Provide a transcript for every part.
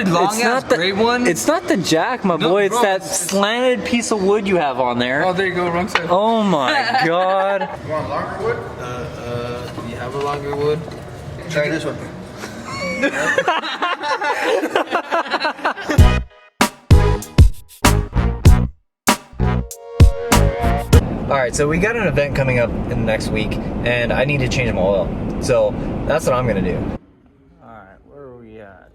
really long ass gray one? It's not the jack, my boy. It's that slanted piece of wood you have on there. Oh, there you go, wrong side. Oh my god. You want longer wood? Do you have a longer wood? Try this one. Alright, so we got an event coming up in the next week, and I need to change my oil. So that's what I'm gonna do. Alright, where are we at?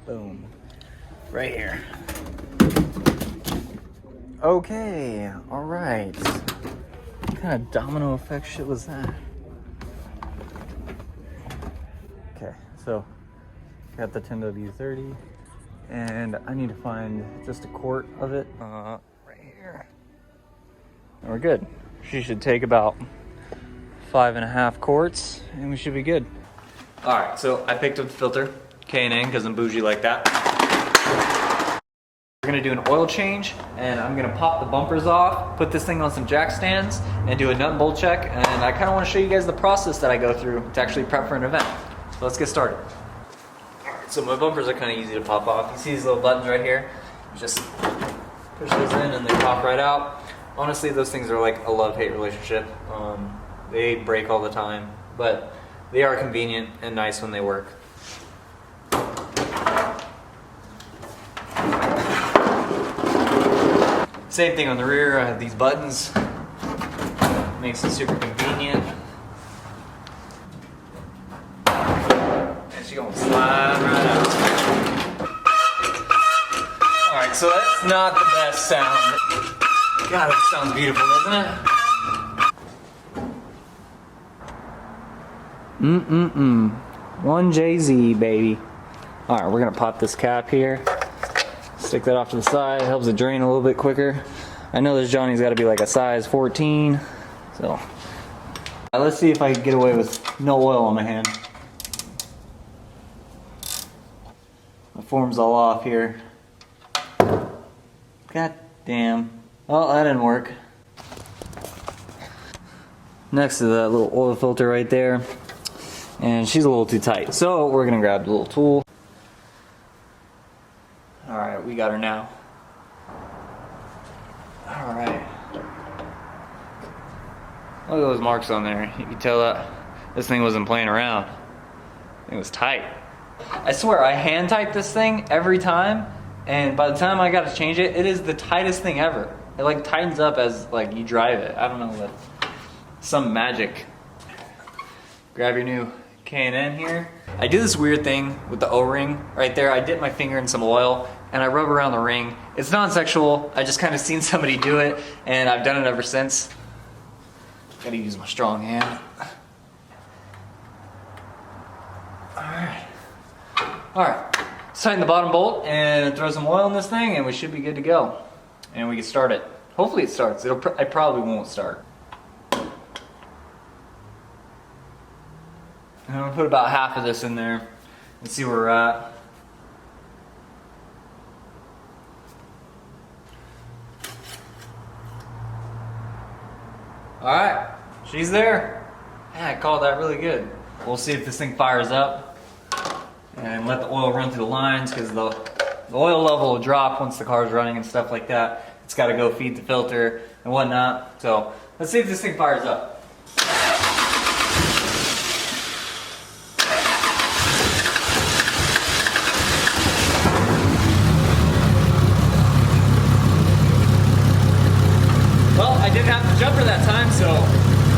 Boom. Right here. Okay, alright. What kind of domino effect shit was that? Okay, so got the 10W30, and I need to find just a quart of it. Right here. And we're good. She should take about 5.5 quarts, and we should be good. All right, so I picked up the filter, K&N, because I'm bougie like that. We're gonna do an oil change, and I'm gonna pop the bumpers off, put this thing on some jack stands, and do a nut and bolt check. And I kind of want to show you guys the process that I go through to actually prep for an event. So let's get started. So my bumpers are kind of easy to pop off. You see these little buttons right here? You just push those in and they pop right out. Honestly, those things are like a love-hate relationship. They break all the time, but they are convenient and nice when they work. Same thing on the rear. I have these buttons. Makes it super convenient. She's gonna slide right out. Alright, so that's not the best sound. God, it sounds beautiful, doesn't it? One JZ, baby. Alright, we're gonna pop this cap here. Stick that off to the side. It helps it drain a little bit quicker. I know this Johnny's gotta be like a size 14. So, let's see if I can get away with no oil on my hand. My form's all off here. God damn. Oh, that didn't work. Next to that little oil filter right there. And she's a little too tight. So we're gonna grab the little tool. Alright, we got her now. Alright. Look at those marks on there. You can tell that this thing wasn't playing around. It was tight. I swear, I hand type this thing every time, and by the time I got to change it, it is the tightest thing ever. It like tightens up as like you drive it. I don't know what, some magic. Grab your new K&N here. I do this weird thing with the O-ring right there. I dip my finger in some oil and I rub around the ring. It's non-sexual. I just kind of seen somebody do it, and I've done it ever since. Gotta use my strong hand. Alright, let's tighten the bottom bolt and throw some oil in this thing, and we should be good to go. And we can start it. Hopefully it starts. I probably won't start. I'm gonna put about half of this in there and see where we're at. Alright, she's there. Yeah, I called that really good. We'll see if this thing fires up. And let the oil run through the lines, because the oil level will drop once the car's running and stuff like that. It's got to go feed the filter and whatnot. So let's see if this thing fires up. Well, I didn't have the jumper that time, so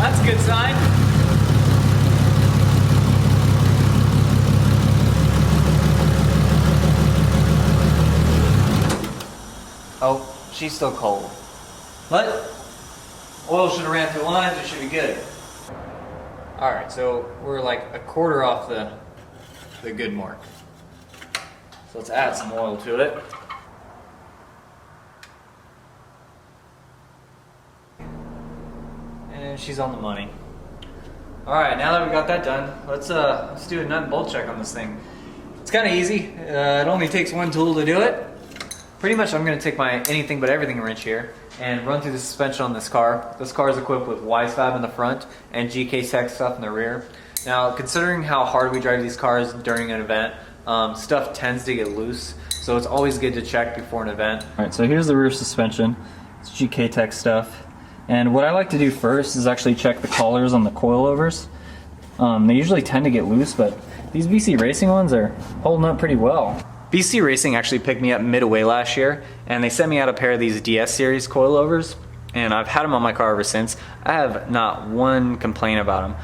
that's a good sign. Oh, she's still cold. But oil should have ran through lines, it should be good. Alright, so we're like a quarter off the good mark. So let's add some oil to it. And she's on the money. Alright, now that we got that done, let's do a nut and bolt check on this thing. It's kind of easy. It only takes one tool to do it. Pretty much I'm going to take my anything but everything wrench here and run through the suspension on this car. This car is equipped with Y-Fab in the front and GK Tech stuff in the rear. Now, considering how hard we drive these cars during an event, stuff tends to get loose. So it's always good to check before an event. All right, so here's the rear suspension. It's GK Tech stuff. And what I like to do first is actually check the collars on the coilovers. They usually tend to get loose, but these BC Racing ones are holding up pretty well. BC Racing actually picked me up midway last year, and they sent me out a pair of these DS series coilovers, and I've had them on my car ever since. I have not one complaint about them.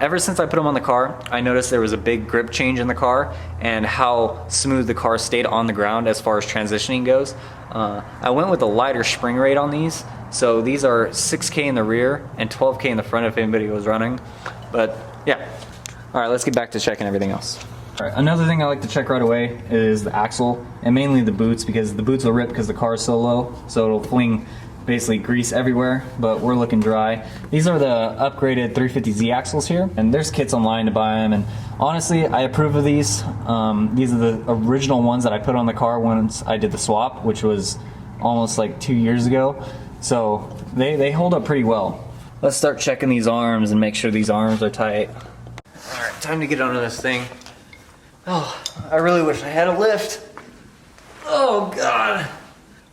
Ever since I put them on the car, I noticed there was a big grip change in the car and how smooth the car stayed on the ground as far as transitioning goes. I went with a lighter spring rate on these, so these are 6K in the rear and 12K in the front if anybody was running. But yeah, all right, let's get back to checking everything else. All right, another thing I like to check right away is the axle and mainly the boots, because the boots will rip because the car is so low, so it'll fling basically grease everywhere, but we're looking dry. These are the upgraded 350Z axles here, and there's kits online to buy them, and honestly, I approve of these. These are the original ones that I put on the car once I did the swap, which was almost like 2 years ago, so they hold up pretty well. Let's start checking these arms and make sure these arms are tight. All right, time to get under this thing. Oh, I really wish I had a lift. Oh God.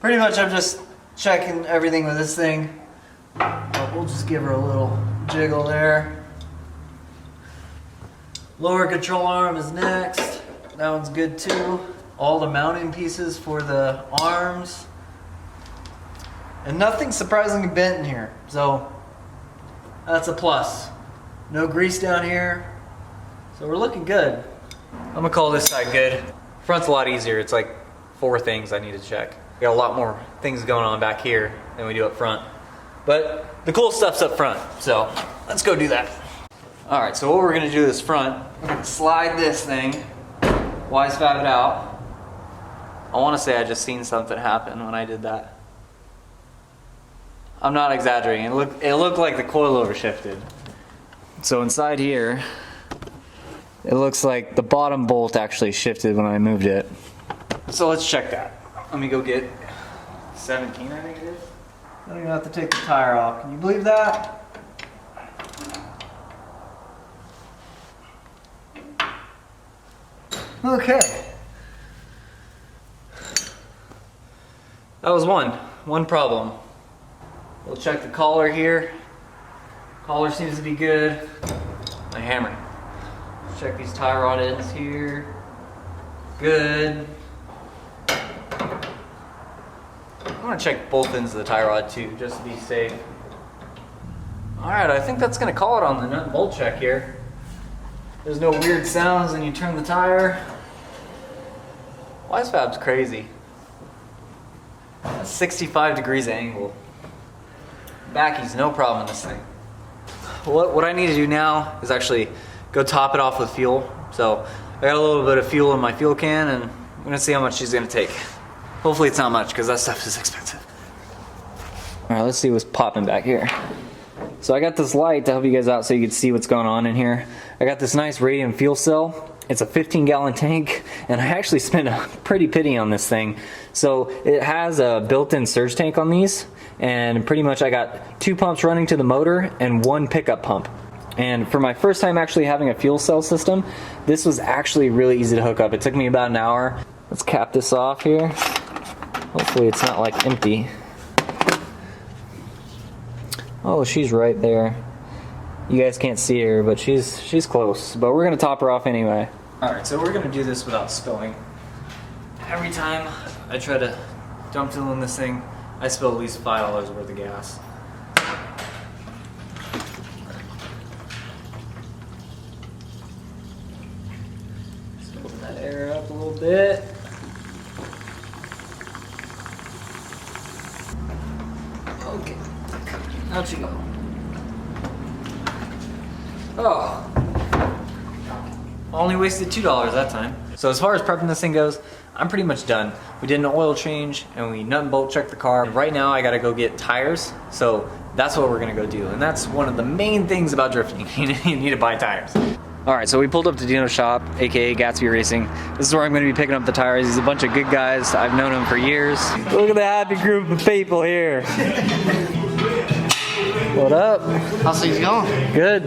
Pretty much I'm just checking everything with this thing. But we'll just give her a little jiggle there. Lower control arm is next. That one's good too. All the mounting pieces for the arms. And nothing surprisingly bent in here, so that's a plus. No grease down here, so we're looking good. I'm gonna call this side good. Front's a lot easier. It's like 4 things I need to check. We got a lot more things going on back here than we do up front. But the cool stuff's up front, so let's go do that. All right, so what we're gonna do this front, we're gonna slide this thing, wise fab it out. I wanna say I just seen something happen when I did that. I'm not exaggerating, it looked like the coilover shifted. So inside here, it looks like the bottom bolt actually shifted when I moved it. So let's check that. Let me go get 17, I think it is. I don't even have to take the tire off. Can you believe that? Okay. That was one problem. We'll check the collar here. Collar seems to be good. My hammer. Check these tie rod ends here. Good. I'm gonna check both ends of the tie rod too, just to be safe. Alright, I think that's gonna call it on the nut and bolt check here. There's no weird sounds when you turn the tire. Wise fab's crazy. That's 65 degrees angle. Backy's no problem in this thing. What I need to do now is actually go top it off with fuel. So I got a little bit of fuel in my fuel can, and I'm gonna see how much she's gonna take. Hopefully it's not much, because that stuff is expensive. All right, let's see what's popping back here. So I got this light to help you guys out so you can see what's going on in here. I got this nice radium fuel cell. It's a 15-gallon tank, and I actually spent a pretty penny on this thing. So it has a built-in surge tank on these, and pretty much I got 2 pumps running to the motor and 1 pickup pump. And for my first time actually having a fuel cell system, this was actually really easy to hook up. It took me about an hour. Let's cap this off here. Hopefully it's not like empty. Oh, she's right there. You guys can't see her, but she's close. But we're gonna top her off anyway. All right, so we're gonna do this without spilling. Every time I try to dump fuel in this thing, I spill at least $5 worth of gas. Just open that air up a little bit. Okay, out you go. Oh, only wasted $2 that time. So as far as prepping this thing goes, I'm pretty much done. We did an oil change and we nut and bolt checked the car. Right now I gotta go get tires, so that's what we're gonna go do. And that's one of the main things about drifting. You need to buy tires. All right, so we pulled up to Dino's shop, AKA Gatsby Racing. This is where I'm gonna be picking up the tires. He's a bunch of good guys. I've known him for years. Look at the happy group of people here. What up? How's things going? Good.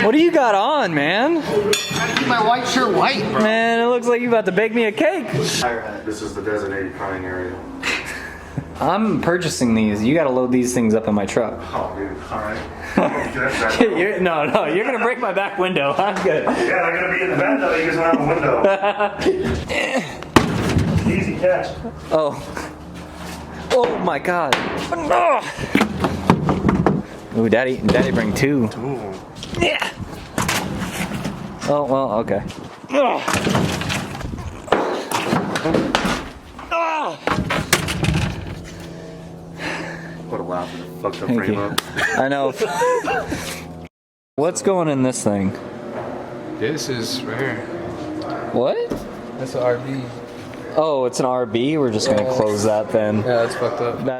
What do you got on, man? Trying to keep my white shirt white, bro. Man, it looks like you about to bake me a cake. This is the designated crying area. I'm purchasing these. You gotta load these things up in my truck. Oh, dude. All right. No, you're gonna break my back window. I'm good. Yeah, I'm gonna be in the back though. You guys don't have a window. Easy catch. Oh my God. Ooh, Daddy bring two. Ooh. Yeah. Oh, well, okay. What a laugh in the fucked up Thank frame you. up. I know. What's going in this thing? This is right here. What? That's an RB. Oh, it's an RB? We're just gonna close that then. Yeah, that's fucked up. That